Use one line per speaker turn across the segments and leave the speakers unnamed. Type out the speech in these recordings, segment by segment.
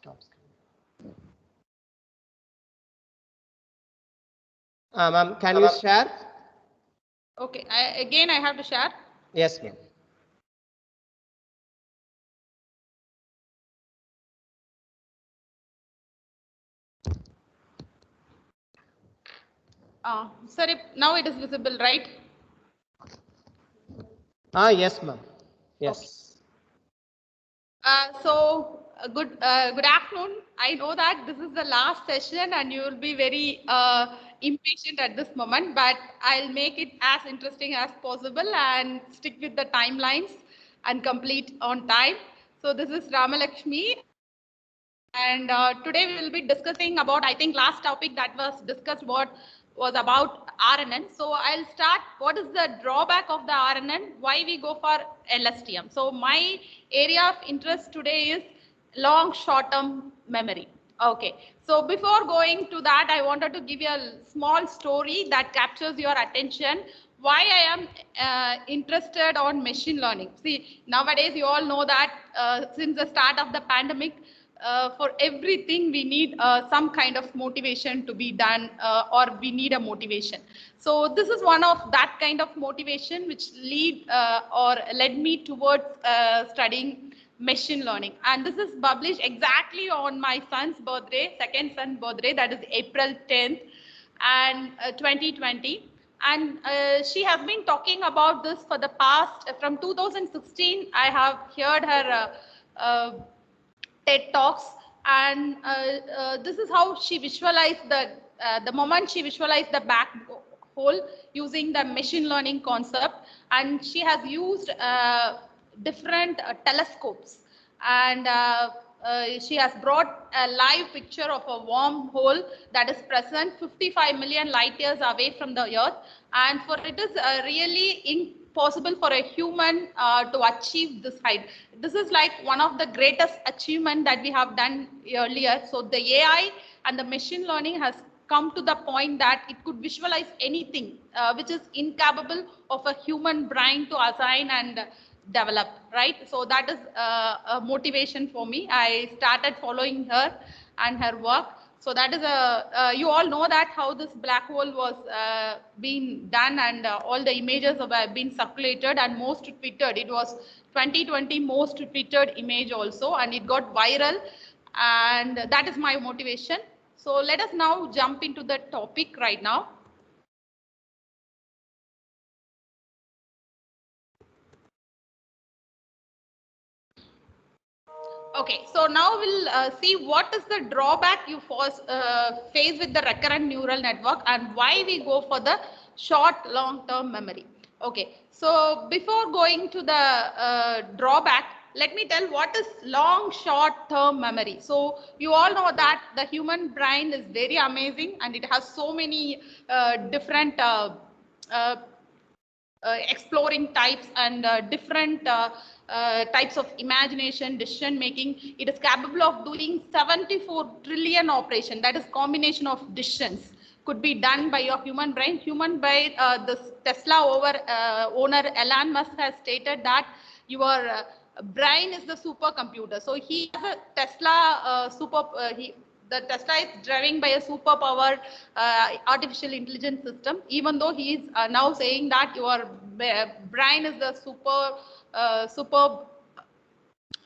Stop screen. Ma'am, can you share?
Okay, again I have to share.
Yes, ma'am.
Sir, now it is visible, right?
Yes, ma'am. Yes.
Okay. Good afternoon. I know that this is the last session and you will be very impatient at this moment, but I'll make it as interesting as possible and stick with the timelines and complete on time. So this is Ramalakshmi, and today we will be discussing about, I think last topic that was discussed was about RNN. So I'll start what is the drawback of the RNN, why we go for LSTM. So my area of interest today is long short-term memory. Okay, so before going to that, I wanted to give you a small story that captures your attention. Why I am interested on machine learning. See, nowadays you all know that since the start of the pandemic, for everything we need some kind of motivation to be done, or we need a motivation. So this is one of that kind of motivation which led me towards studying machine learning, and this is published exactly on my son's birthday, second son's birthday, that is April 10th and 2020. And she has been talking about this for the past, from 2016 I have heard her TED Talks, and this is how she visualized the moment she visualized the black hole using the machine learning concept, and she has used different telescopes, and she has brought a live picture of a wormhole that is present 55 million light years away from the Earth, and for it is really impossible for a human to achieve this height. This is like one of the greatest achievement that we have done earlier. So the AI and the machine learning has come to the point that it could visualize anything which is incapable of a human brain to assign and develop, right? So that is a motivation for me. I started following her and her work. So that is you all know that how this black hole was being done, and all the images have been circulated and most tweeted. It was 2020 most tweeted image also, and it got viral, and that is my motivation. So let us now jump into the topic right now. Okay, so now we'll see what is the drawback you face with the recurrent neural network and why we go for the short long-term memory. Okay, so before going to the drawback, let me tell what is long short-term memory. So you all know that the human brain is very amazing and it has so many different exploring types and different types of imagination, decision making. It is capable of doing 74 trillion operation, that is combination of decisions could be done by your human brain. The Tesla owner Elon Musk has stated that your brain is the supercomputer. So he has a Tesla the Tesla is driving by a superpowered artificial intelligence system, even though he is now saying that your brain is the super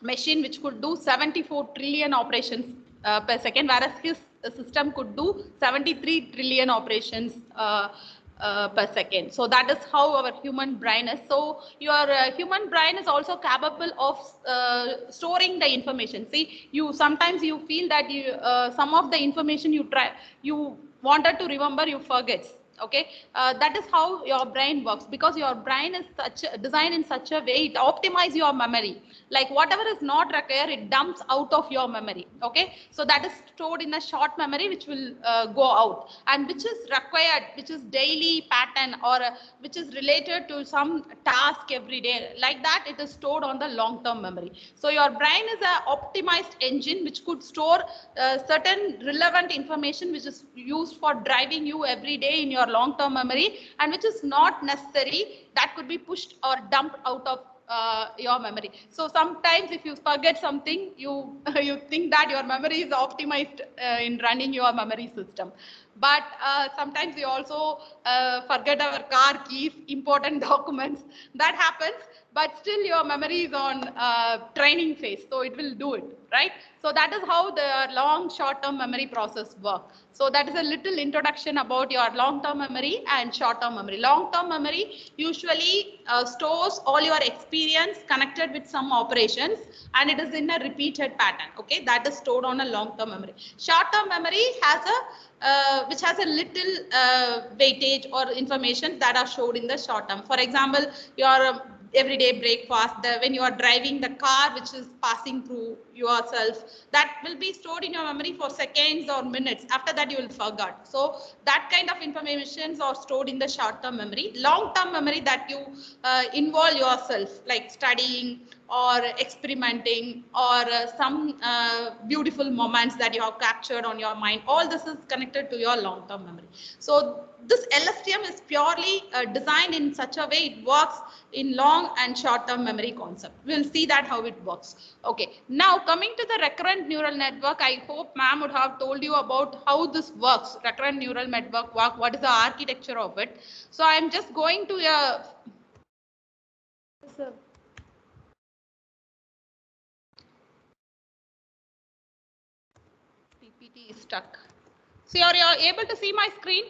machine which could do 74 trillion operations per second, whereas his system could do 73 trillion operations per second. So that is how our human brain is. So your human brain is also capable of storing the information. See, sometimes you feel that some of the information you wanted to remember, you forget. Okay, that is how your brain works, because your brain is designed in such a way, it optimizes your memory. Like whatever is not required, it dumps out of your memory. Okay, so that is stored in a short memory which will go out, and which is required, which is daily pattern, or which is related to some task every day, like that it is stored on the long term memory. So your brain is a optimized engine which could store certain relevant information which is used for driving you every day in your long term memory, and which is not necessary, that could be pushed or dumped out of your memory. So sometimes if you forget something, you you think that your memory is optimized in running your memory system. But sometimes we also forget our car keys, important documents. That happens, but still your memory is on training phase, so it will do it, right? So that is how the long short-term memory process works. So that is a little introduction about your long-term memory and short-term memory. Long-term memory usually stores all your experience connected with some operations, and it is in a repeated pattern. Okay, that is stored on a long-term memory. Short-term memory has a which has a little weightage or information that are showed in the short term. For example, your everyday breakfast, when you are driving the car which is passing through yourself, that will be stored in your memory for seconds or minutes. After that you will forget. So that kind of information are stored in the short term memory. Long term memory, that you involve yourself, like studying or experimenting, or some beautiful moments that you have captured on your mind. All this is connected to your long term memory. So this LSTM is purely designed in such a way it works in long and short term memory concept. We'll see that how it works. Okay, now coming to the recurrent neural network, I hope ma'am would have told you about how this works. Recurrent neural network work, what is the architecture of it. So I'm just going to a PPT is stuck. So are you able to see my screen?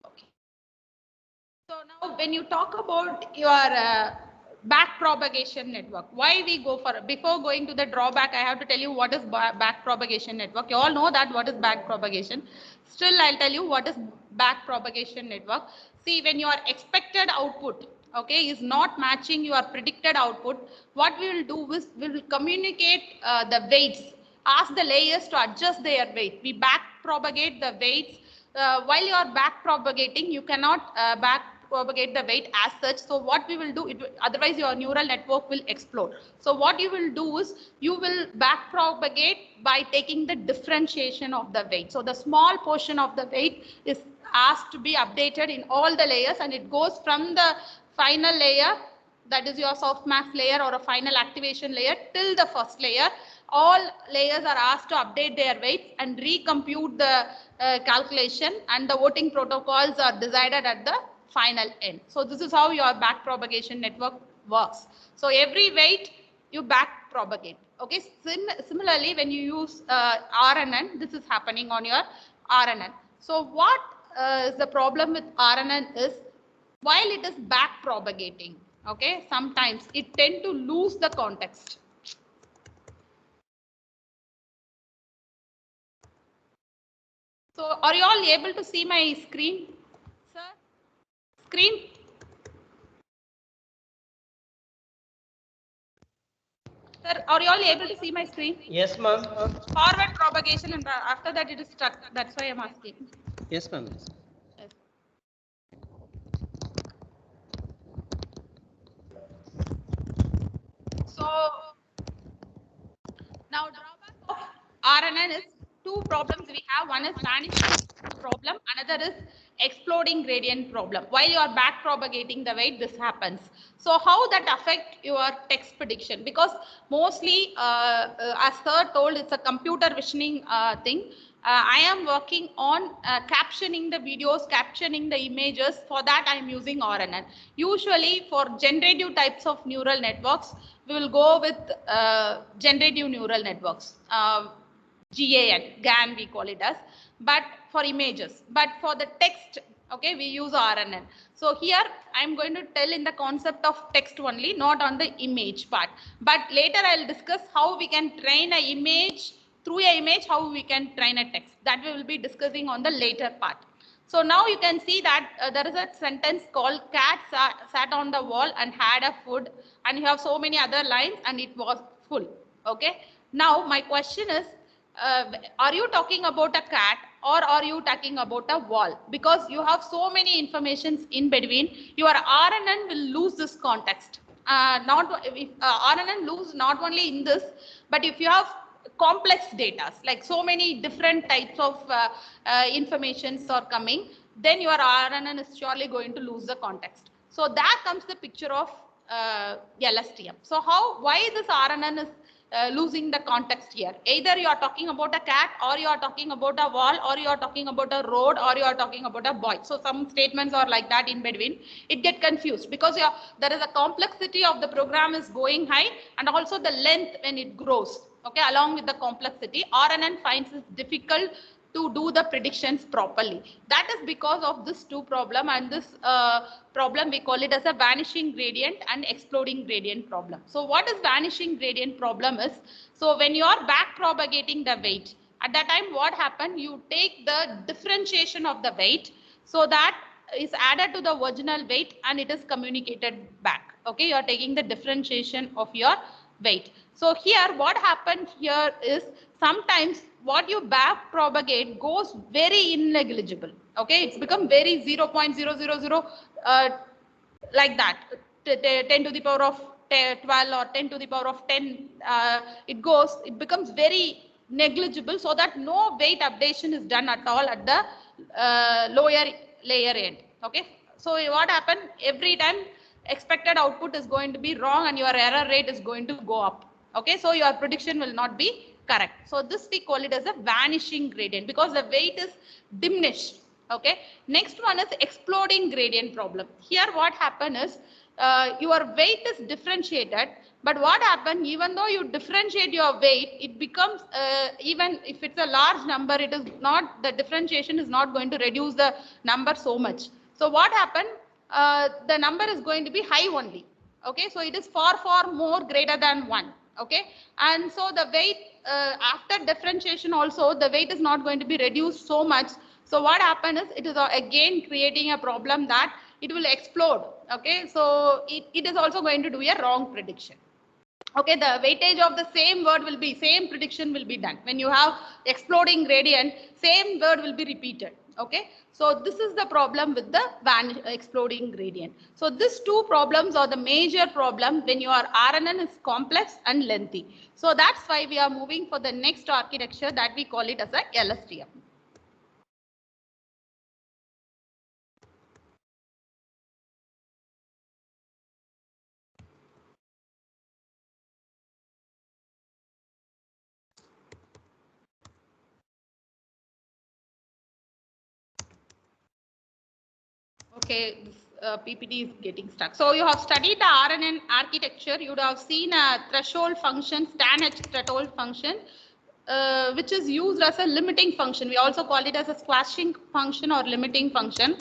Okay. So now when you talk about your back propagation network, why we go for, before going to the drawback, I have to tell you what is back propagation network. You all know that what is back propagation. Still, I'll tell you what is back propagation network. See, when your expected output, okay, is not matching your predicted output, what we will do is we will communicate the weights, ask the layers to adjust their weight. We back propagate the weights. While you are back propagating, you cannot back propagate the weight as such. So what we will do, otherwise your neural network will explode. So what you will do is you will back propagate by taking the differentiation of the weight. So the small portion of the weight is asked to be updated in all the layers, and it goes from the final layer, that is your softmax layer or a final activation layer, till the first layer. All layers are asked to update their weights and recompute the calculation, and the voting protocols are decided at the final end. So this is how your back propagation network works. So every weight you back propagate. Okay. Similarly, when you use RNN, this is happening on your RNN. So what is the problem with RNN is, while it is back propagating, okay, sometimes it tend to lose the context. So are you all able to see my screen, sir? Screen? Sir, are you all able to see my screen?
Yes, ma'am.
Forward propagation, and after that it is stuck. That's why I'm asking.
Yes, ma'am.
Yes. So now drawback of RNN is two problems we have. One is vanishing problem, another is exploding gradient problem. While you are back propagating the weight, this happens. So how that affect your text prediction? Because mostly, as sir told, it's a computer visioning thing. I am working on captioning the videos, captioning the images. For that, I am using RNN. Usually, for generative types of neural networks, we will go with generative neural networks. GAN we call it as, but for images. But for the text, okay, we use RNN. So here I'm going to tell in the concept of text only, not on the image part. But later I'll discuss how we can train an image, through an image, how we can train a text. That we will be discussing on the later part. So now you can see that there is a sentence called cat sat on the wall and had a food, and you have so many other lines and it was full. Okay. Now my question is, are you talking about a cat or are you talking about a wall? Because you have so many informations in between, your RNN will lose this context. RNN lose not only in this, but if you have complex data, like so many different types of informations are coming, then your RNN is surely going to lose the context. So that comes the picture of LSTM. So why this RNN is losing the context here? Either you are talking about a cat, or you are talking about a wall, or you are talking about a road, or you are talking about a boy. So some statements are like that in between. It get confused because there is a complexity of the program is going high, and also the length when it grows. Okay, along with the complexity, RNN finds it difficult to do the predictions properly. That is because of this two problem, and this problem we call it as a vanishing gradient and exploding gradient problem. So what is vanishing gradient problem is, so when you are back propagating the weight, at that time what happened, you take the differentiation of the weight, so that is added to the original weight and it is communicated back. Okay, you are taking the differentiation of your weight. So here what happened here is, sometimes what you back propagate goes very negligible. Okay, it's become very 0.000 like that, 10 to the power of 12 or 10 to the power of 10, it becomes very negligible, so that no weight updation is done at all at the lower layer end. Okay, so what happened, every time expected output is going to be wrong and your error rate is going to go up. Okay, so your prediction will not be correct. So this we call it as a vanishing gradient, because the weight is diminished. Okay, next one is exploding gradient problem. Here what happened is, your weight is differentiated, but what happened, even though you differentiate your weight, it becomes even if it's a large number, it is not, the differentiation is not going to reduce the number so much. So what happened, the number is going to be high only. Okay, so it is far more greater than 1. Okay, and so the weight after differentiation also, the weight is not going to be reduced so much. So what happened is, it is again creating a problem that it will explode. Okay, so it is also going to do a wrong prediction. Okay, the weightage of the same word will be, same prediction will be done. When you have exploding gradient, same word will be repeated. Okay, so this is the problem with the exploding gradient. So these two problems are the major problem when your RNN is complex and lengthy. So that's why we are moving for the next architecture, that we call it as a LSTM. Okay, this PPT is getting stuck. So you have studied the RNN architecture. You would have seen a threshold function, stan H threshold function, which is used as a limiting function. We also call it as a squashing function or limiting function.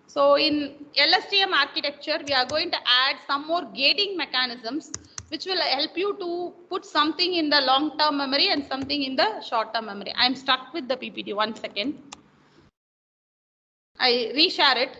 So in LSTM architecture, we are going to add some more gating mechanisms, which will help you to put something in the long-term memory and something in the short-term memory. I'm stuck with the PPT. 1 second. I reshare it.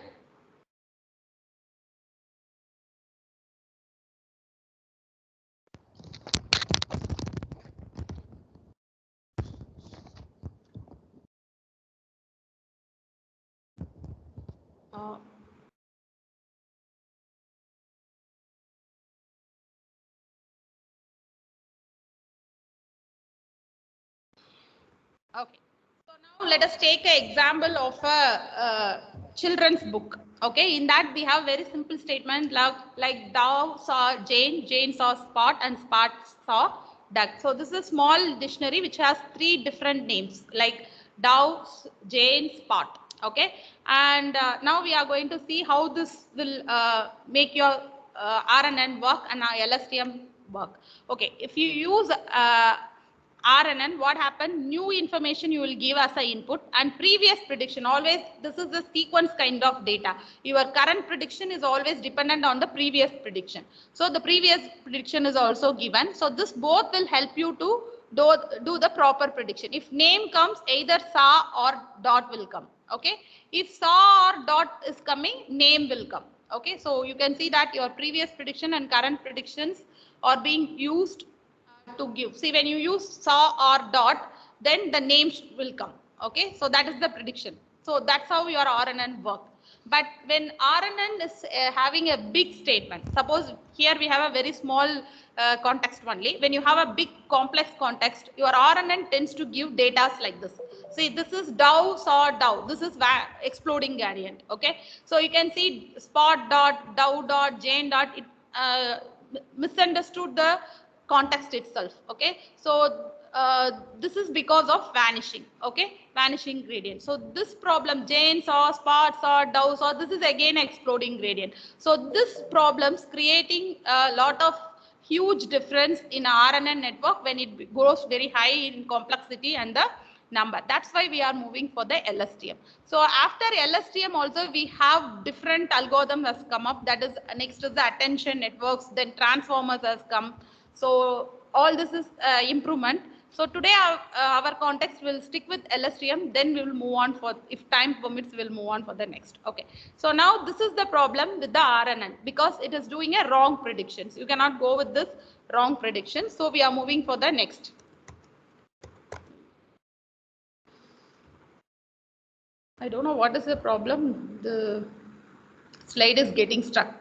Okay, so now let us take an example of a children's book. Okay, in that we have very simple statement like Dow saw Jane, Jane saw Spot, and Spot saw Duck. So this is a small dictionary which has 3 different names like Dow, Jane, Spot. Okay, and now we are going to see how this will make your RNN work and LSTM work. Okay, if you use RNN, what happened? New information you will give as an input, and previous prediction, always this is a sequence kind of data. Your current prediction is always dependent on the previous prediction. So the previous prediction is also given. So this both will help you to do the proper prediction. If name comes, either saw or dot will come. Okay. If saw or dot is coming, name will come. Okay. So you can see that your previous prediction and current predictions are being used to give. See, when you use saw or dot, then the name will come. Okay, so that is the prediction. So that's how your RNN work. But when RNN is having a big statement, suppose here we have a very small context only. When you have a big complex context, your RNN tends to give data like this. See, this is Dow saw Dow. This is exploding gradient. Okay, so you can see spot dot, Dow dot, Jane dot. It misunderstood the context itself. Okay, so this is because of vanishing. Okay, vanishing gradient. So this problem, Jane saw, Spot saw, Dow saw, this is again exploding gradient. So this problems creating a lot of huge difference in RNN network when it goes very high in complexity and the number. That's why we are moving for the LSTM. So after LSTM also we have different algorithms has come up. That is next is the attention networks, then transformers has come. So all this is improvement. So today our context will stick with LSTM, then we will move on for, if time permits, we will move on for the next. Okay. So now this is the problem with the RNN because it is doing a wrong predictions. You cannot go with this wrong prediction. So we are moving for the next. I don't know what is the problem. The slide is getting stuck.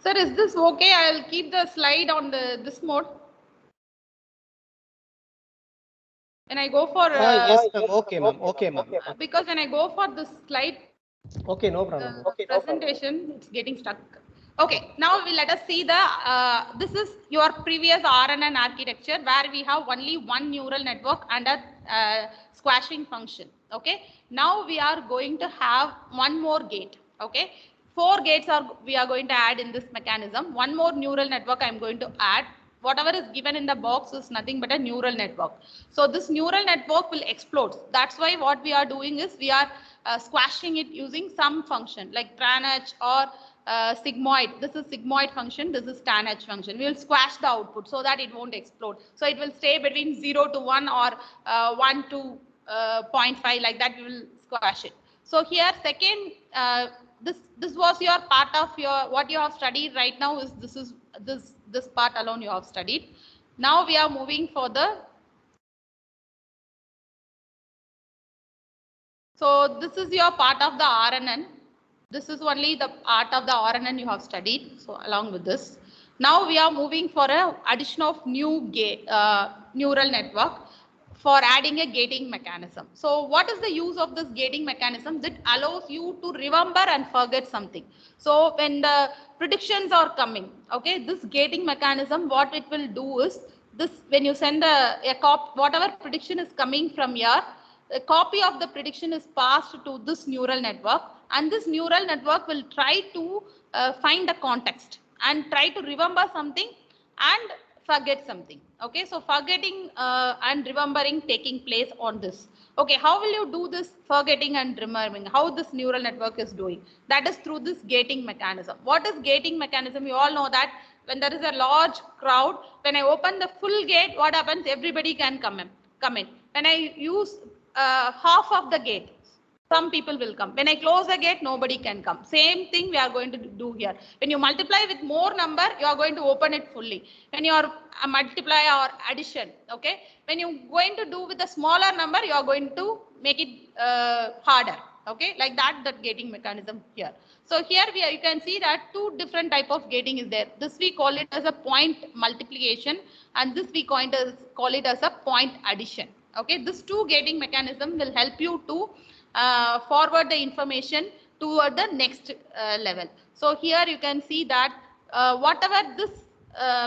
Sir, is this okay? I'll keep the slide on this mode. When I go for
yes, ma'am. Okay, ma'am. Okay, ma'am.
Because when I go for this slide,
Okay, no problem.
presentation, it's getting stuck. Okay, now let us see the, this is your previous RNN architecture where we have only one neural network and a squashing function. Okay, now we are going to have one more gate. Okay, 4 gates we are going to add in this mechanism. One more neural network I am going to add. Whatever is given in the box is nothing but a neural network. So this neural network will explode. That's why what we are doing is we are squashing it using some function like TANH or sigmoid. This is sigmoid function. This is TANH function. We will squash the output so that it won't explode. So it will stay between 0 to 1 or 1 to 0.5, like that we will squash it. So here second, this was your part of your, what you have studied right now is this part alone you have studied. Now we are moving for the, so this is your part of the RNN. This is only the part of the RNN you have studied. So along with this, now we are moving for a addition of new neural network for adding a gating mechanism. So what is the use of this gating mechanism? That allows you to remember and forget something. So when the predictions are coming, okay, this gating mechanism, what it will do is this, when you send a whatever prediction is coming from here, a copy of the prediction is passed to this neural network, and this neural network will try to find the context and try to remember something and forget something. Okay, so forgetting and remembering taking place on this. Okay, how will you do this forgetting and remembering? How this neural network is doing? That is through this gating mechanism. What is gating mechanism? You all know that when there is a large crowd, when I open the full gate, what happens? Everybody can come in. When I use half of the gate, some people will come. When I close the gate, nobody can come. Same thing we are going to do here. When you multiply with more number, you are going to open it fully. When you are multiply or addition, okay. When you are going to do with a smaller number, you are going to make it harder. Okay, like that gating mechanism here. So here you can see that 2 different type of gating is there. This we call it as a point multiplication, and this we call it as a point addition. Okay, this 2 gating mechanism will help you to forward the information toward the next level. So here you can see that whatever this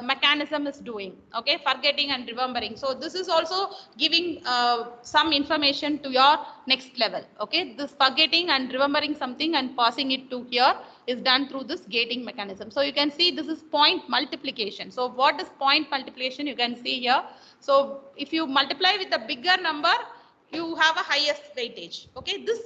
mechanism is doing, okay, forgetting and remembering. So this is also giving some information to your next level. Okay, this forgetting and remembering something and passing it to here is done through this gating mechanism. So you can see this is point multiplication. So what is point multiplication? You can see here. So if you multiply with a bigger number, you have a highest weightage. Okay, this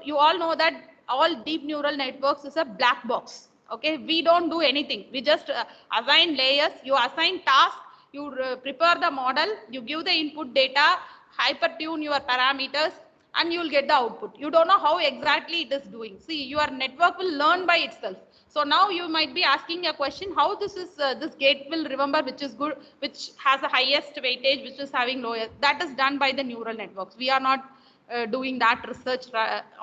you all know that all deep neural networks is a black box. Okay, we don't do anything. We just assign layers. You assign tasks. You prepare the model. You give the input data, hyper tune your parameters, and you will get the output. You don't know how exactly it is doing. See, your network will learn by itself. So now you might be asking a question, how this gate will remember which is good, which has the highest weightage, which is having lowest. That is done by the neural networks. We are not doing that research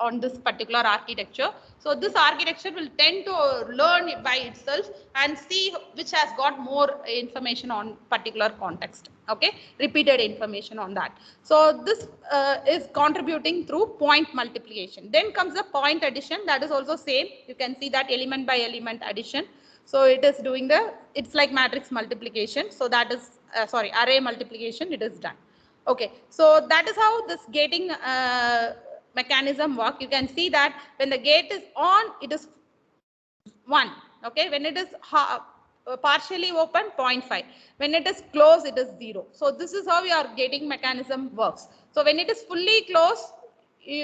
on this particular architecture. So this architecture will tend to learn it by itself and see which has got more information on particular context. Okay, repeated information on that. So this is contributing through point multiplication. Then comes the point addition. That is also same. You can see that element by element addition. So it is doing it's like matrix multiplication. So that is array multiplication. It is done. Okay, so that is how this gating mechanism work. You can see that when the gate is on, it is 1. Okay, when it is partially open, 0.5. When it is closed, it is 0. So this is how your gating mechanism works. So when it is fully closed,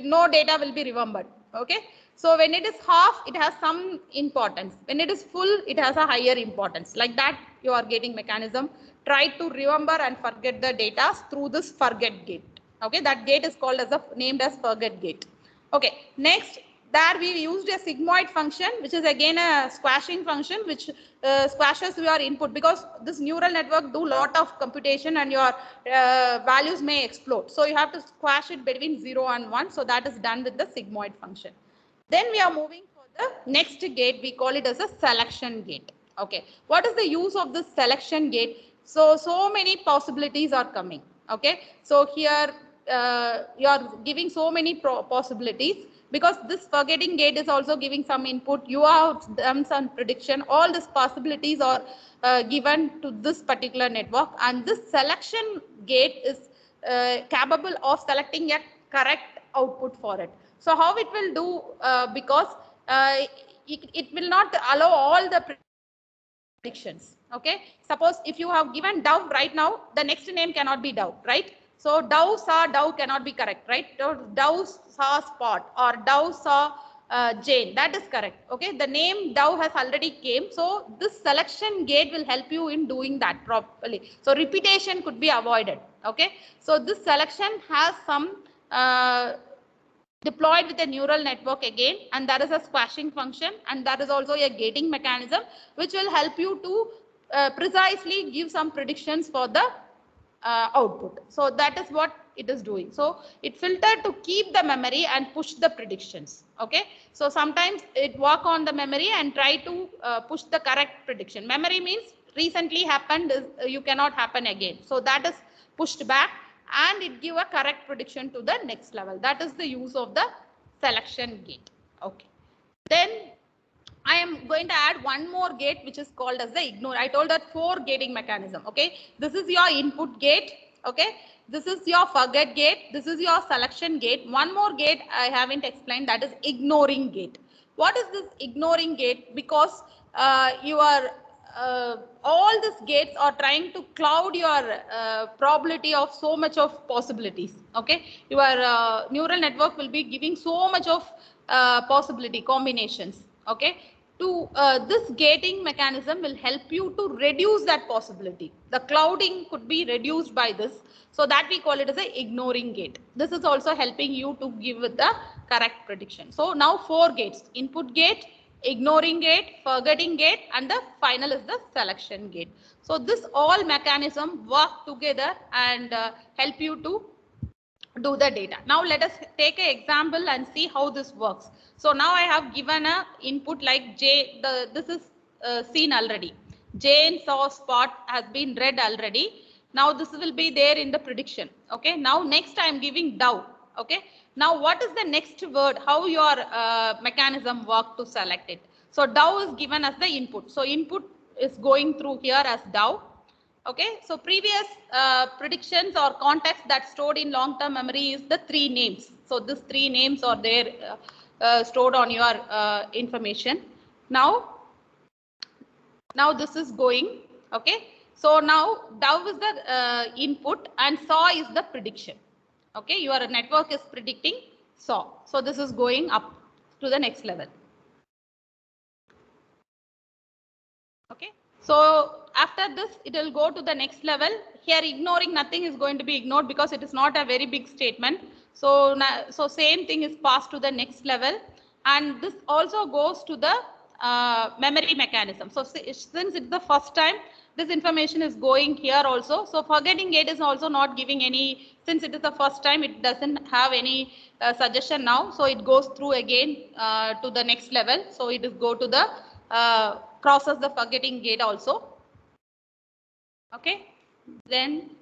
no data will be remembered. Okay, so when it is half, it has some importance. When it is full, it has a higher importance. Like that, your gating mechanism try to remember and forget the data through this forget gate. Okay, that gate is called as named as forget gate. Okay, next, there we used a sigmoid function, which is again a squashing function, which squashes your input, because this neural network do lot of computation and your values may explode. So you have to squash it between 0 and 1. So that is done with the sigmoid function. Then we are moving for the next gate. We call it as a selection gate. Okay, what is the use of this selection gate? So many possibilities are coming. Okay, so here you are giving so many possibilities, because this forgetting gate is also giving some input. You have done some prediction. All these possibilities are given to this particular network, and this selection gate is capable of selecting a correct output for it. So how it will do, because it will not allow all the predictions. Okay, suppose if you have given Dove right now, the next name cannot be Dove, right? So Dove saw Dove cannot be correct, right? Dove saw Spot, or Dove saw Jane. That is correct. Okay, the name Dove has already came. So this selection gate will help you in doing that properly. So repetition could be avoided. Okay, so this selection has some deployed with a neural network again, and that is a squashing function, and that is also a gating mechanism, which will help you to precisely give some predictions for the output. So that is what it is doing. So it filtered to keep the memory and push the predictions. Okay, so sometimes it work on the memory and try to push the correct prediction. Memory means recently happened, you cannot happen again. So that is pushed back, and it give a correct prediction to the next level. That is the use of the selection gate. Okay, then I am going to add one more gate, which is called as the ignore. I told that 4 gating mechanism. Okay, this is your input gate. Okay, this is your forget gate. This is your selection gate. One more gate I haven't explained, that is ignoring gate. What is this ignoring gate? Because all these gates are trying to cloud your probability of so much of possibilities. Okay, your neural network will be giving so much of possibility combinations. Okay, to this gating mechanism will help you to reduce that possibility. The clouding could be reduced by this, so that we call it as a ignoring gate. This is also helping you to give the correct prediction. So now 4 gates: input gate, ignoring gate, forgetting gate, and the final is the selection gate. So this all mechanism work together and help you to do the data. Now let us take an example and see how this works. So now I have given a input like this is seen already. Jane saw Spot has been read already. Now this will be there in the prediction. Okay, now next I am giving Dove. Okay, now what is the next word? How your mechanism work to select it? So Dove is given as the input. So input is going through here as Dove. Okay, so previous predictions or context that stored in long-term memory is the 3 names. So these 3 names are there stored on your information. Now this is going. Okay, so now Dove is the input and saw is the prediction. Okay, your network is predicting saw. So this is going up to the next level. Okay, so after this it will go to the next level. Here ignoring, nothing is going to be ignored because it is not a very big statement. So same thing is passed to the next level, and this also goes to the memory mechanism. So since it's the first time, this information is going here also. So forgetting gate is also not giving any, since it is the first time, it doesn't have any suggestion now. So it goes through again to the next level. So it is go to the crosses the forgetting gate also. Okay, then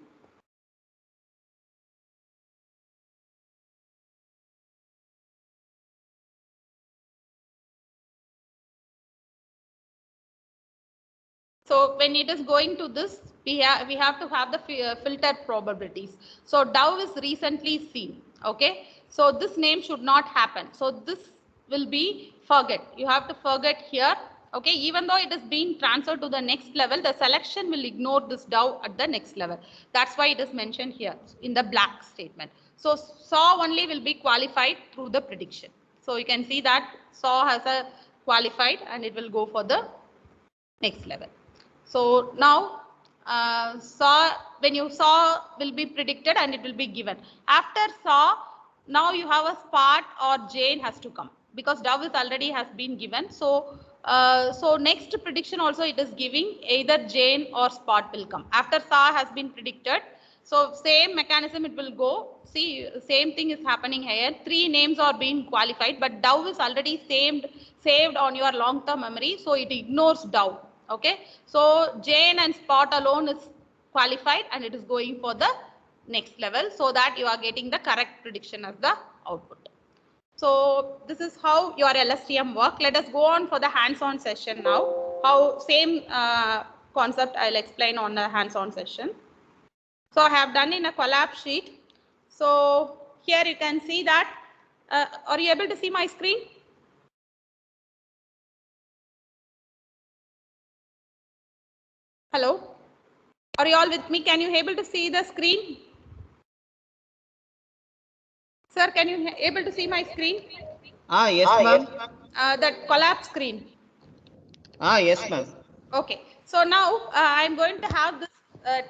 so when it is going to this, we have to have the filter probabilities. So Dow is recently seen. Okay, so this name should not happen. So this will be forget. You have to forget here. Okay, even though it is being transferred to the next level, the selection will ignore this Dow at the next level. That's why it is mentioned here in the black statement. So SAW only will be qualified through the prediction. So you can see that SAW has a qualified and it will go for the next level. So now SAW, when you SAW will be predicted and it will be given. After SAW, now you have a SPART or Jane has to come because Dow is already has been given. So so next prediction also it is giving either Jane or SPART will come. After SAW has been predicted, so same mechanism it will go. See, same thing is happening here. 3 names are being qualified, but Dow is already saved on your long-term memory, so it ignores Dow. Okay, so Jane and SPART alone is qualified and it is going for the next level, so that you are getting the correct prediction as the output. So this is how your LSTM work. Let us go on for the hands-on session now. How same concept I'll explain on the hands-on session. So I have done in a collab sheet. So here you can see that. Are you able to see my screen? Hello? Are you all with me? Can you able to see the screen? Sir, can you able to see my screen?
Yes, ma'am.
That collapse screen.
Yes, ma'am.
Okay. So now I'm going to have this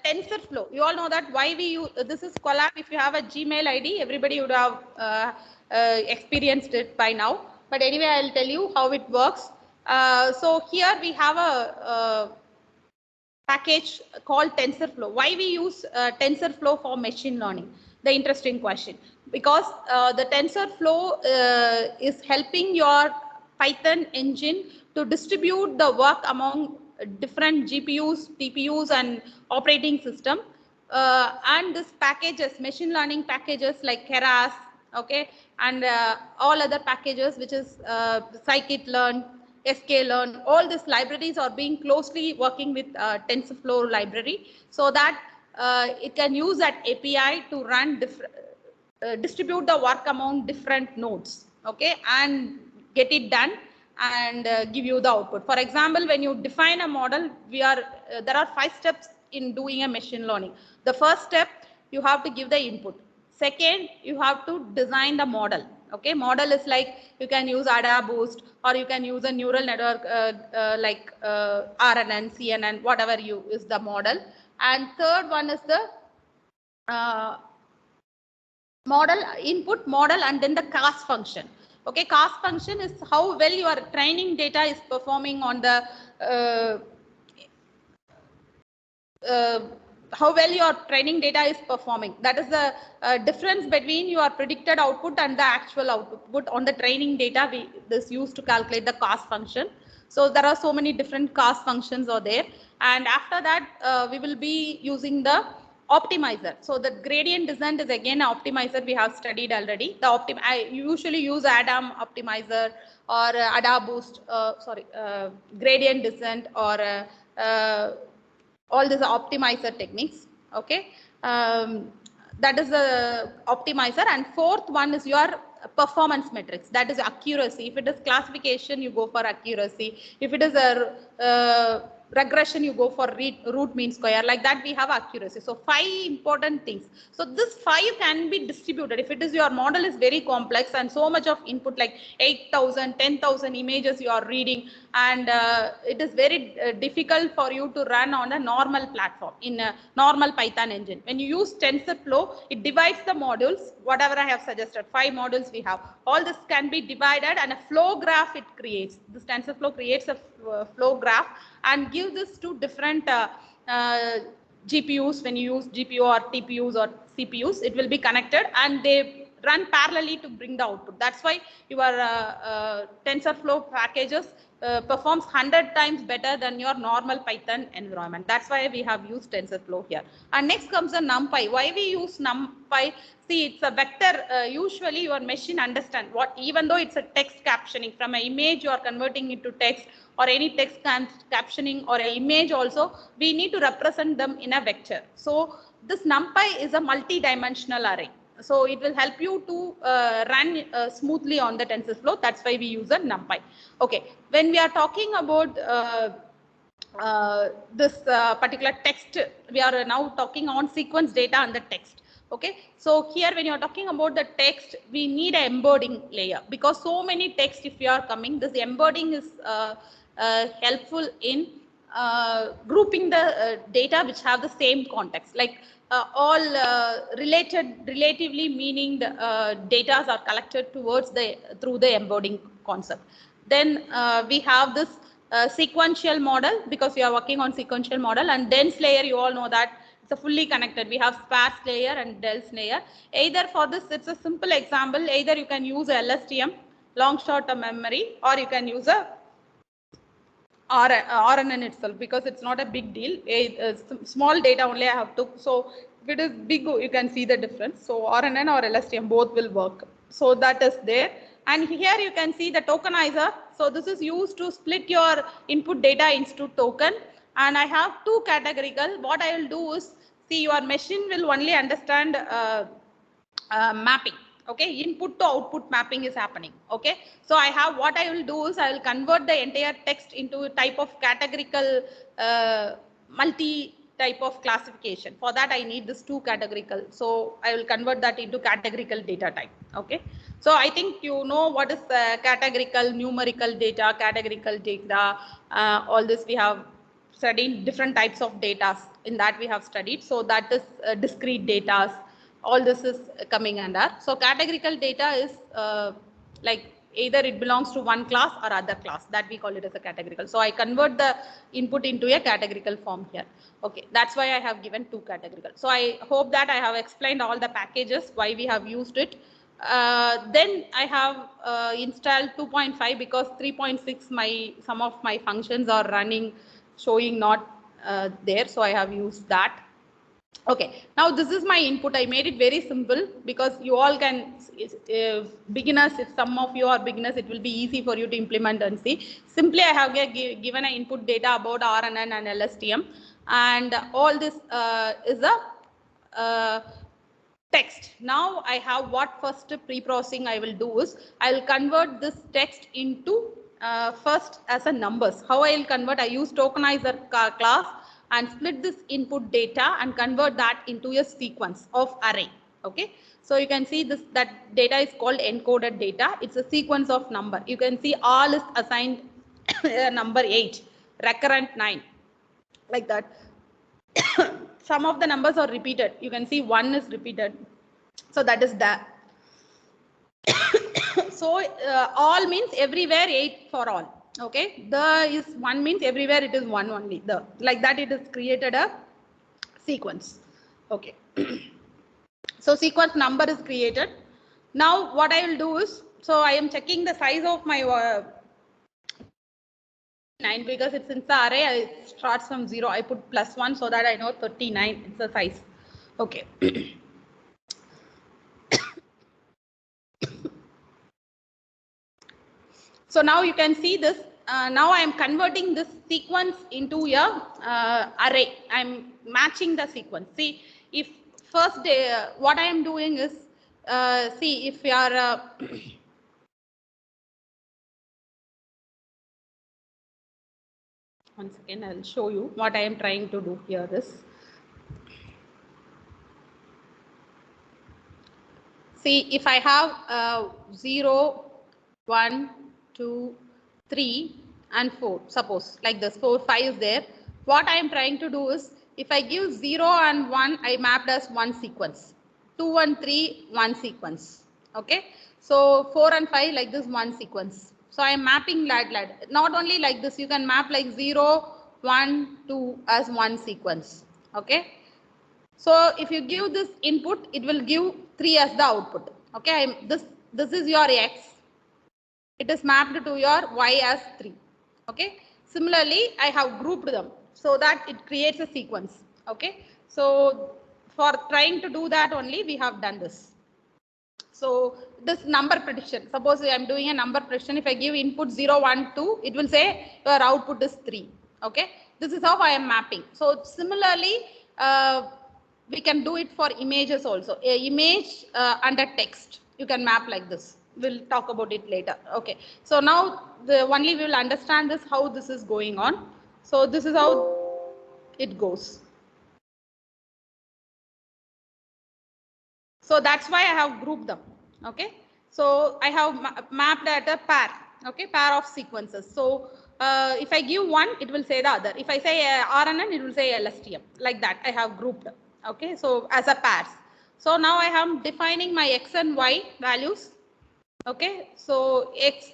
TensorFlow. You all know that why we use this is Colab. If you have a Gmail ID, everybody would have experienced it by now. But anyway, I'll tell you how it works. So here we have a package called TensorFlow. Why we use TensorFlow for machine learning? The interesting question. Because the TensorFlow is helping your Python engine to distribute the work among different GPUs, TPUs, and operating system. And this packages, machine learning packages like Keras, okay, and all other packages, which is scikit-learn, sklearn, all these libraries are being closely working with TensorFlow library, so that it can use that API to run distribute the work among different nodes, okay, and get it done and give you the output. For example, when you define a model, there are 5 steps in doing a machine learning. The first step, you have to give the input. Second, you have to design the model. Okay, model is like you can use AdaBoost or you can use a neural network like RNN, CNN, whatever you is the model. And third one is the model input model and then the cast function. Okay, cast function is how well your training data is performing on the how well your training data is performing. That is the difference between your predicted output and the actual output on the training data. This used to calculate the cast function. So there are so many different cast functions are there. And after that, we will be using the optimizer. So the gradient descent is again an optimizer we have studied already. I usually use Adam optimizer or AdaBoost, gradient descent or all these optimizer techniques. Okay, that is the optimizer. And fourth one is your performance metrics, that is accuracy. If it is classification, you go for accuracy. If it is a regression, you go for root mean square. Like that, we have accuracy. So 5 important things. So this 5 can be distributed. If it is your model is very complex and so much of input, like 8,000, 10,000 images you are reading, and it is very difficult for you to run on a normal platform in a normal Python engine. When you use TensorFlow, it divides the modules, whatever I have suggested, 5 modules we have. All this can be divided, and a flow graph it creates. This TensorFlow creates a flow graph and give this to different GPUs. When you use GPU or TPUs or CPUs, it will be connected and they run parallelly to bring the output. That's why your TensorFlow packages performs 100 times better than your normal Python environment. That's why we have used TensorFlow here. And next comes the NumPy. Why we use NumPy? See, it's a vector. Usually your machine understand what, even though it's a text captioning, from an image you are converting it to text, or any text captioning or an image also, we need to represent them in a vector. So this NumPy is a multi-dimensional array. So it will help you to run smoothly on the TensorFlow. That's why we use a NumPy. Okay, when we are talking about this particular text, we are now talking on sequence data and the text. Okay, so here when you are talking about the text, we need an embedding layer, because so many text if you are coming, this embedding is helpful in grouping the data which have the same context, like all relatively meaning data are collected towards through the embedding concept. Then we have this sequential model, because we are working on sequential model, and dense layer, you all know that it's a fully connected. We have sparse layer and dense layer. Either for this, it's a simple example, either you can use a LSTM, long short-term memory, or you can use a RNN itself, because it's not a big deal. Small data only I have to. So if it is big, you can see the difference. So RNN or LSTM both will work. So that is there. And here you can see the tokenizer. So this is used to split your input data into token. And I have 2 categorical. What I will do is, see, your machine will only understand mapping. Okay, input to output mapping is happening. Okay, so I have, what I will do is I will convert the entire text into a type of categorical multi type of classification. For that I need this 2 categorical. So I will convert that into categorical data type. Okay, so I think you know what is categorical, numerical data, categorical data. All this we have studied, different types of data in that we have studied. So that is discrete data. All this is coming under. So categorical data is like either it belongs to one class or other class, that we call it as a categorical. So I convert the input into a categorical form here. Okay, that's why I have given 2 categorical. So I hope that I have explained all the packages, why we have used it. Then I have installed 2.5, because 3.6 some of my functions are running, showing not there. So I have used that. Okay, now this is my input. I made it very simple, because you all can, beginners, if some of you are beginners, it will be easy for you to implement and see. Simply I have given an input data about RNN and LSTM, and all this is a text. Now I have what first pre-processing I will do is, I will convert this text into first as a numbers. How I will convert? I use tokenizer class and split this input data and convert that into a sequence of array. Okay, so you can see this, that data is called encoded data. It's a sequence of number. You can see all is assigned number 8, recurrent 9, like that. Some of the numbers are repeated. You can see 1 is repeated. So that is that. So all means everywhere 8 for all. Okay, the is 1 means everywhere it is 1 only. The, like that it is created a sequence. Okay. So sequence number is created. Now what I will do is, so I am checking the size of my 9, because it's in the array, it starts from 0. I put +1 so that I know 39 it's the size. Okay. So now you can see this. Now I am converting this sequence into a array. I am matching the sequence. See, if first what I am doing is, see, if you are One second, I'll show you what I am trying to do here is. See, if I have 0, 1, 2, 3 and 4, suppose like this, 4, 5 is there. What I am trying to do is, if I give 0 and 1, I mapped as one sequence. 2 and 3, one sequence. Okay. So 4 and 5 like this, one sequence. So I am mapping that. Not only like this, you can map like 0, 1, 2 as one sequence. Okay. So if you give this input, it will give 3 as the output. Okay, this is your x. It is mapped to your y as 3. Okay. Similarly, I have grouped them so that it creates a sequence. Okay. So for trying to do that only, we have done this. So this number prediction, suppose I am doing a number prediction. If I give input 0, 1, 2, it will say your output is 3. Okay. This is how I am mapping. So similarly, we can do it for images also. A image under text, you can map like this. We'll talk about it later. Okay. So now only we will understand this, how this is going on. So this is how it goes. So that's why I have grouped them. Okay. So I have mapped at a pair. Okay. Pair of sequences. So if I give one, it will say the other. If I say RNN, it will say LSTM. Like that, I have grouped. Okay. So as a pairs. So now I am defining my X and Y values. Okay. So X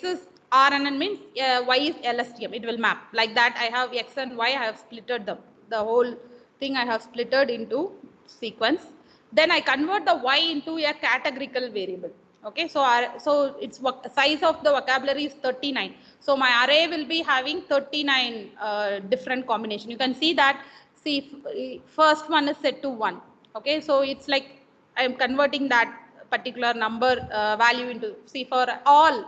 is RNN means Y is LSTM. It will map like that. I have X and Y. I have splitted them. The whole thing I have splitted into sequence. Then I convert the Y into a categorical variable. Okay, so its size of the vocabulary is 39. So my array will be having 39 different combination. You can see that. See, first one is set to 1. Okay, so it's like I am converting that particular number value into, see, for all.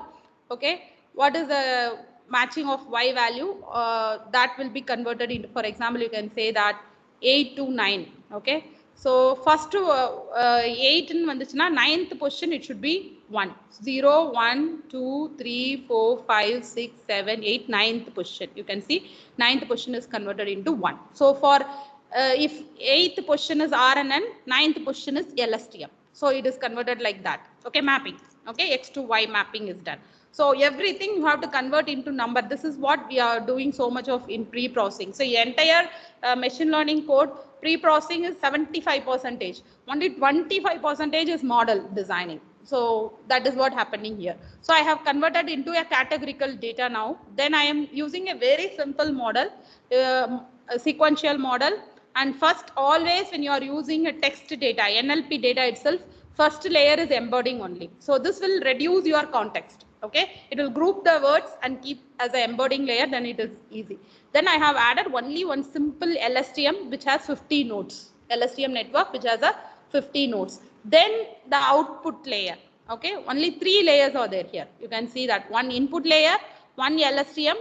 Okay, what is the matching of Y value? That will be converted into, for example, you can say that 8 to 9. Okay. So first 8 in vanduchna, 9th position it should be 1. 0, 1, 2, 3, 4, 5, 6, 7, 8, 9th position. You can see 9th position is converted into 1. So for if 8th position is RNN, 9th position is LSTM. So it is converted like that. Okay, mapping. Okay, X to Y mapping is done. So everything you have to convert into number. This is what we are doing so much of in pre-processing. So the entire machine learning code, pre-processing is 75%. Only 25% is model designing. So that is what happening here. So I have converted into a categorical data now. Then I am using a very simple model, a sequential model. And first, always when you are using a text data, NLP data itself, first layer is embedding only. So this will reduce your context. Okay, it will group the words and keep as an embedding layer, then it is easy. Then I have added only one simple LSTM which has 50 nodes, LSTM network which has a 50 nodes. Then the output layer. Okay, only 3 layers are there here. You can see that one input layer, one LSTM.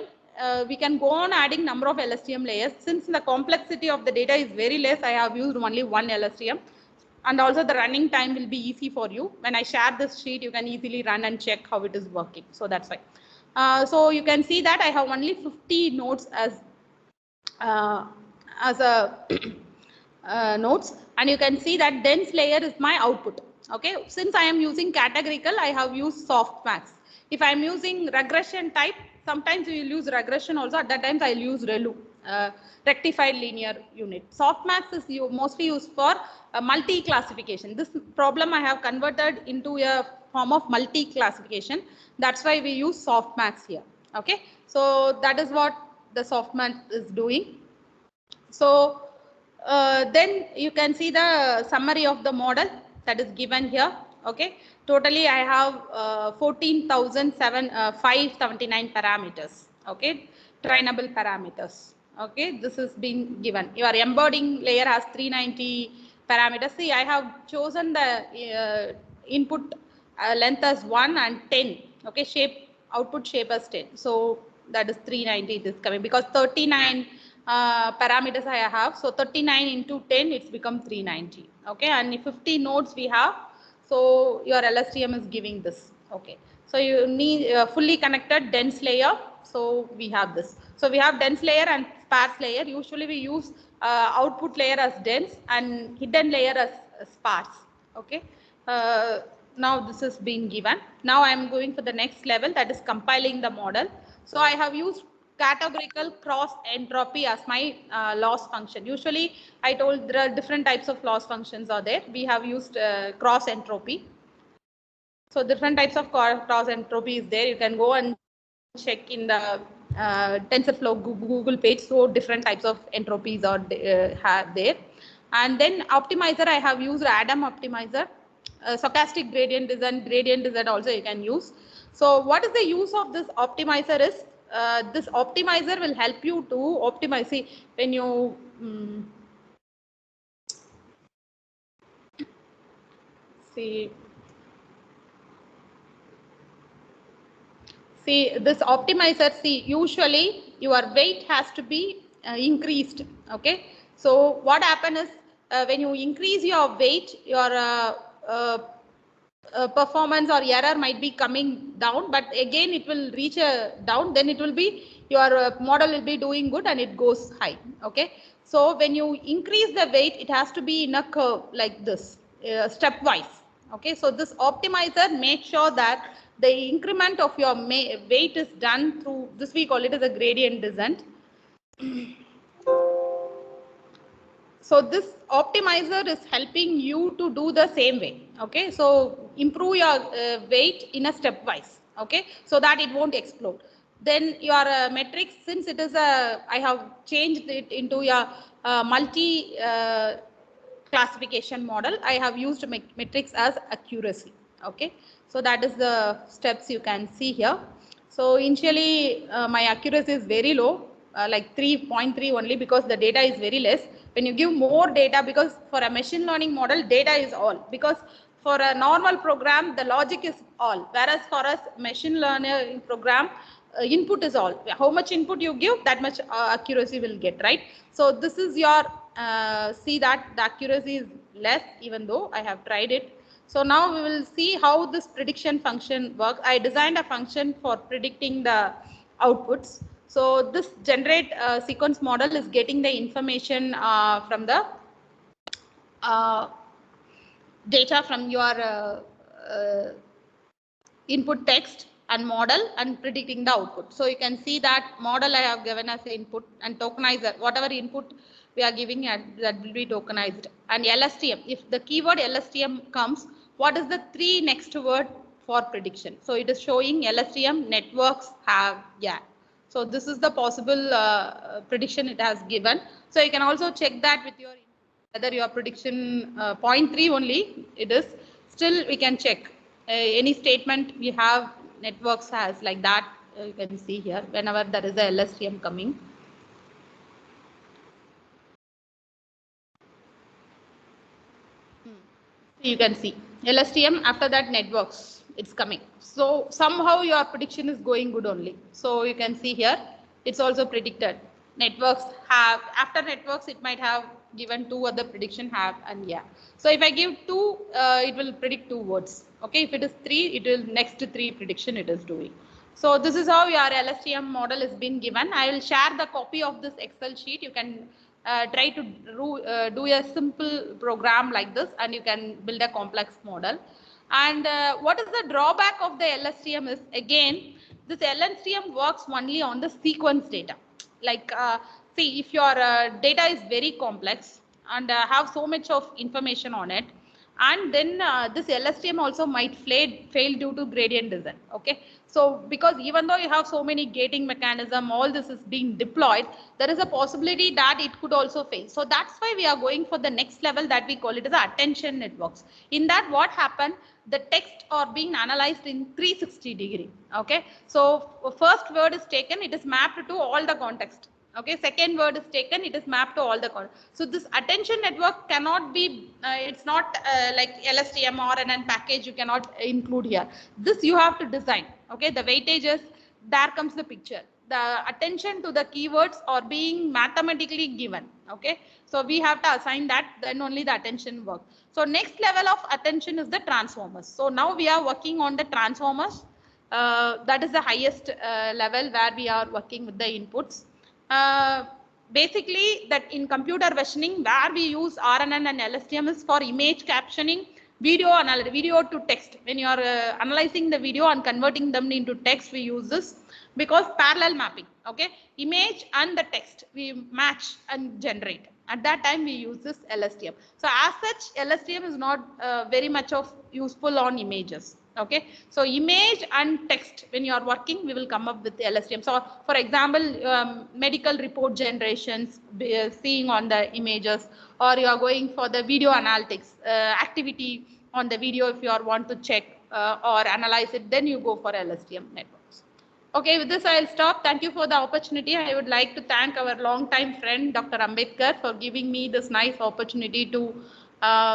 We can go on adding number of LSTM layers. Since the complexity of the data is very less, I have used only one LSTM. And also the running time will be easy for you. When I share this sheet, you can easily run and check how it is working. So that's why. So you can see that I have only 50 nodes as a nodes, and you can see that dense layer is my output. Okay, since I am using categorical, I have used softmax. If I am using regression type, sometimes you will use regression also. At that times I will use ReLU, rectified linear unit. Softmax is mostly used for multi-classification. This problem I have converted into a form of multi-classification. That's why we use softmax here. Okay, so that is what the softmax is doing. So then you can see the summary of the model that is given here. Okay, totally I have 14,579 parameters. Okay, trainable parameters. Okay, this is being given. Your embedding layer has 390 parameters. See, I have chosen the input length as 1 and 10. Okay, shape, output shape as 10. So that is 390 it is coming, because 39 parameters I have. So 39 into 10, it's become 390. Okay, and 50 nodes we have. So your LSTM is giving this. Okay, so you need fully connected dense layer. So we have this. So we have dense layer and sparse layer. Usually we use output layer as dense and hidden layer as sparse. Okay. Now this is being given. Now I am going for the next level, that is compiling the model. So I have used categorical cross entropy as my loss function. Usually I told there are different types of loss functions are there. We have used cross entropy. So different types of cross entropy is there. You can go and check in the TensorFlow Google page. So different types of entropies are there. And then optimizer, I have used Adam optimizer. Stochastic gradient descent also you can use. So what is the use of this optimizer is, this optimizer will help you to optimize. See, when you see this optimizer, see, usually your weight has to be increased. Okay, so what happens is when you increase your weight, your performance or error might be coming down, but again it will reach a down, then it will be your model will be doing good and it goes high. Okay, so when you increase the weight, it has to be in a curve like this, stepwise. Okay, so this optimizer makes sure that the increment of your weight is done through this, we call it as a gradient descent. So this optimizer is helping you to do the same way. Okay, so improve your weight in a stepwise. Okay, so that it won't explode. Then your metrics, since it is a, I have changed it into a multi classification model, I have used metrics as accuracy. Okay, so that is the steps you can see here. So initially my accuracy is very low, like 3.3 only, because the data is very less. When you give more data, because for a machine learning model, data is all, because for a normal program, the logic is all, whereas for us machine learning program, input is all. How much input you give, that much accuracy will get, right? So this is your, see that the accuracy is less, even though I have tried it. So now we will see how this prediction function works. I designed a function for predicting the outputs. So this generate sequence model is getting the information from the data from your input text and model and predicting the output. So you can see that model I have given as input, and tokenizer, whatever input we are giving that will be tokenized. And LSTM, if the keyword LSTM comes, what is the 3 next word for prediction? So it is showing LSTM networks have, yeah. So this is the possible prediction it has given. So you can also check that with your, whether your prediction 0.3 only it is, still we can check. Any statement we have networks has like that, you can see here whenever there is a LSTM coming. You can see LSTM, after that networks it's coming. So somehow your prediction is going good only. So you can see here it's also predicted. Networks have, after networks it might have given 2 other prediction have, and yeah. So if I give 2, it will predict 2 words. Okay, if it is 3, it will next to 3 prediction it is doing. So this is how your LSTM model is being given. I will share the copy of this Excel sheet. You can try to do a simple program like this, and you can build a complex model. And what is the drawback of the LSTM is, again, this LSTM works only on the sequence data. Like, see, if your data is very complex and have so much of information on it, and then this LSTM also might fail due to gradient descent. Okay, so because even though you have so many gating mechanism, all this is being deployed, there is a possibility that it could also fail. So that's why we are going for the next level, that we call it as attention networks. In that, what happened, the text are being analyzed in 360-degree. Okay, so first word is taken, it is mapped to all the context. Okay, second word is taken, it is mapped to all the context. So this attention network cannot be, it's not like LSTM or an package you cannot include here. This you have to design. Okay, the weightages, there comes the picture. The attention to the keywords are being mathematically given. Okay, so we have to assign that, then only the attention works. So next level of attention is the transformers. So now we are working on the transformers. That is the highest level where we are working with the inputs. Basically, that in computer versioning, where we use RNN and LSTM is for image captioning, video to text. When you are analyzing the video and converting them into text, we use this because parallel mapping. Okay, image and the text we match and generate. At that time, we use this LSTM. So as such, LSTM is not very much of useful on images. Okay, so image and text, when you are working, we will come up with LSTM. So for example, medical report generations, seeing on the images, or you are going for the video analytics activity on the video. If you are want to check or analyze it, then you go for LSTM networks. Okay, with this I'll stop. Thank you for the opportunity. I would like to thank our long-time friend Dr. Ambedkar for giving me this nice opportunity to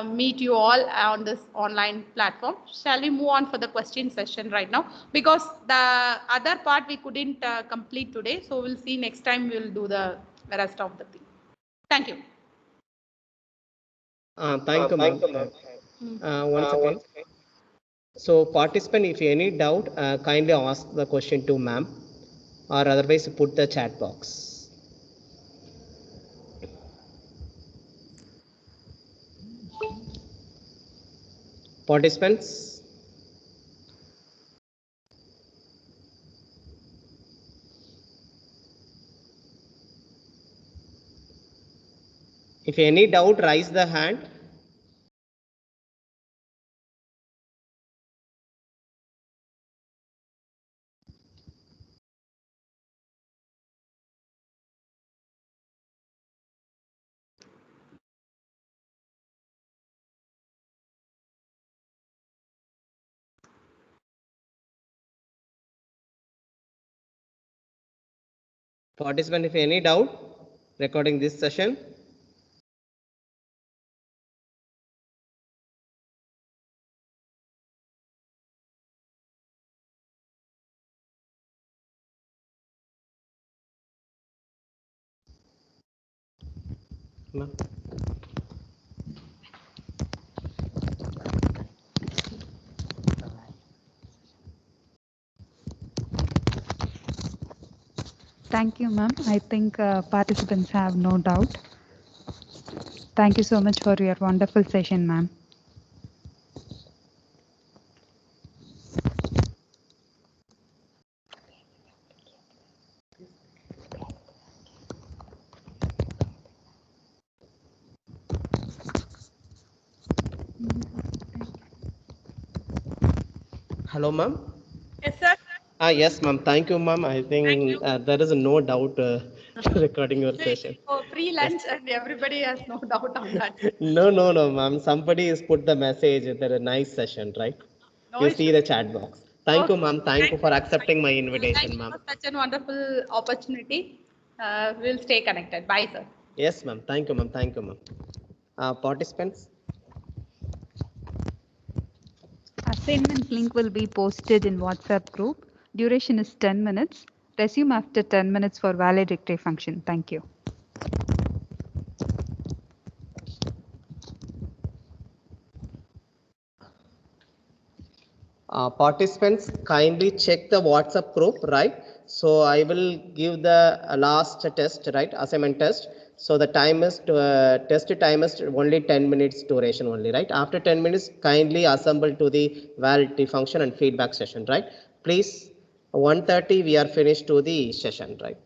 meet you all on this online platform. Shall we move on for the question session right now? Because the other part we couldn't complete today. So we'll see next time we'll do the rest of the thing. Thank you.
Thank you, ma'am. Once again. So participant, if any doubt, kindly ask the question to ma'am, or otherwise put the chat box. Participants. If any doubt, raise the hand. Participant, if any doubt recording this session. Ma'am.
Thank you, ma'am. I think participants have no doubt. Thank you so much for your wonderful session, ma'am.
Hello, ma'am.
Yes, sir.
Yes, ma'am. Thank you, ma'am. I think there is no doubt recording your session.
For free lunch, and everybody has no doubt on that.
No, ma'am. Somebody has put the message. There a nice session, right?
No
You
issue.
see the chat box. Thank you,
Okay.
ma'am. Thank you for accepting my
Thank
invitation,
you
ma'am.
for such a wonderful opportunity. We'll stay connected. Bye, sir.
Yes, ma'am. Thank you, ma'am. Thank you, ma'am. Participants.
Assignment link will be posted in WhatsApp group. Duration is 10 minutes. Resume after 10 minutes for valedictory function. Thank you.
Participants, kindly check the WhatsApp group, right? So I will give the last test, right? Assignment test. So the time is test time is only 10 minutes duration only, right? After 10 minutes, kindly assemble to the validity function and feedback session, right? Please, 1:30 we are finished to the session, right?